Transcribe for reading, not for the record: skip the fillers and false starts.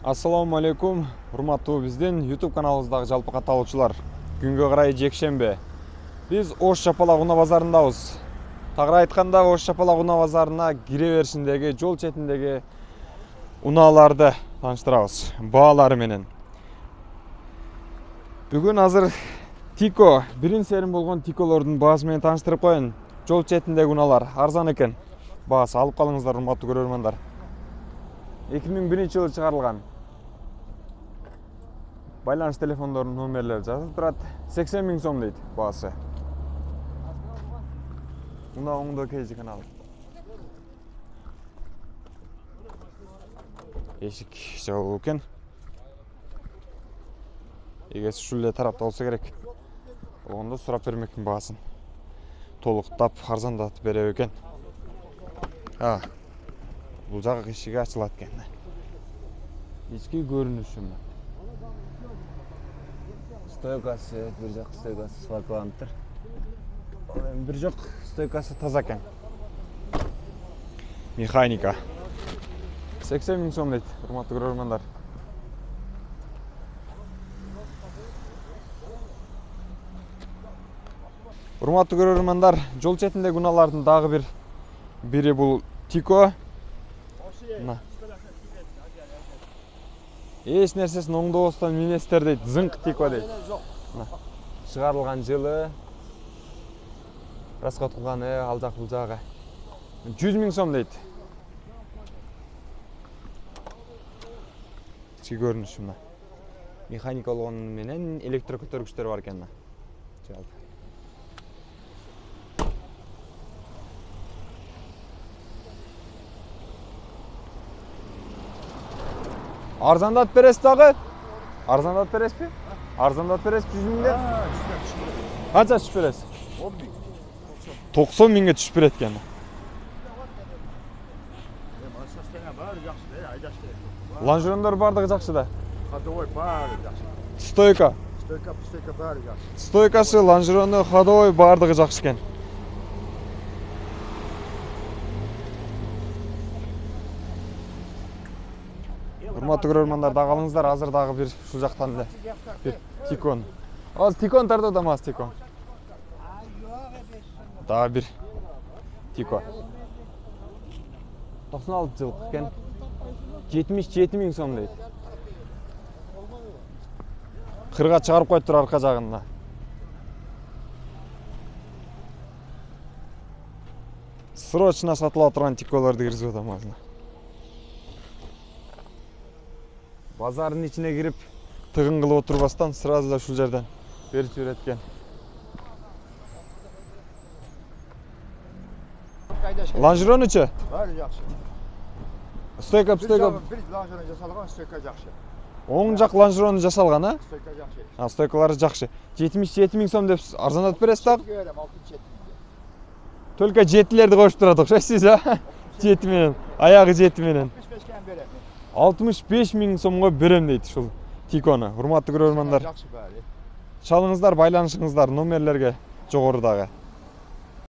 Ассаламу алейкум, урматтуу биздин YouTube каналыбыздагы жалпы катталуучулар. Күнгө карай жекшембе. Биз Ош Жапалак унаа базарындабыз. Тагыраак айтканда Ош Жапалак унаа базарына кире беришиндеги жол четиндеги унааларды тааныштырабыз, баалары менен. Бүгүн азыр Тико, бирин серин болгон Тиколордун баасы менен тааныштырып коеюн. Жол четиндеги унаалар арзан экен. Баасы алып калыңыздар, урматтуу көрөрмандар. 2001-жылы чыгарылган. Байланыш телефондорунун номерлери жазылып турат. 80 000 сом дейт баасы. Мына оңдо кейжи канал. Эшик жабылып экен. Эгер ушул эле тарапта болсо керек. Ондо сурап бермекмин баасын. Толуктап, арзандатып берет экен. Бул жак эшиги ачылат экен. Ички көрүнүшү. Стойкасы, бир жак стойкасы сваргаланып тур. Бир жак стойкасы таза экен. Механика. 80 000 сом дейт, урматтуу көрөрмандар. Урматтуу көрөрмандар, жол четиндеги унаалардын дагы бири бул Тико. Эч нерсесин оңдобостон минестер дейт, зыңк Тико дейт. Чыгарылган жылы, расходкылганы ал жак бул жагы 100 000 сом дейт. Ички көрүнүшү мына. Механика болгону менен электро көтөргүчтөр бар экен. Жалпы. Арзандатып бересиз дагы? Арзандатып бересизби? Арзандатып бересизби 100 000 деп? Канча түшүп бересиз? 10 000. 90 000ге түшүп берет экен. Лонжерондор бардыгы жакшы да. Ходовой баары жакшы. Стойка. Стойка баары жакшы. Стойкасы, лонжерону, ходовой бардыгы жакшы экен. Урматтуу көрөрмандар, дагы алыңыздар, азыр дагы бир ушул жактан эле бир Тикон. Азыр Тикон тартып атамыз, Тикон. Дагы бир Тико. 96 жылкы экен. 77 000 сом дейт. Кырга чыгарып коюптур арка жагында. Срочно сатылып турган Тиколорду киргизип атам азыр. Базардын ичине кирип, тыгын кылып отурбастан сразу да ушул жерден берип жиберет экен. Лонжеронучу? Баары жакшы. Стойка. Бир лонжерон жасалган, стойка жакшы. Оң жак лонжерону жасалган, а? Стойка жакшы. Стойкалары жакшы. 77 000 сом деп арзандатып бересиз дагы? Берем 67 000. Только жетилерди коюп турат окшойсуз, а? Жети менен, аягы жети менен. 65 кен берем. 65 000 сомго берем дейт ушул Тикону. Урматтуу көрөрмандар. Жакшы баары. Чалыңыздар, байланышыңыздар номерлерге жогорудагы.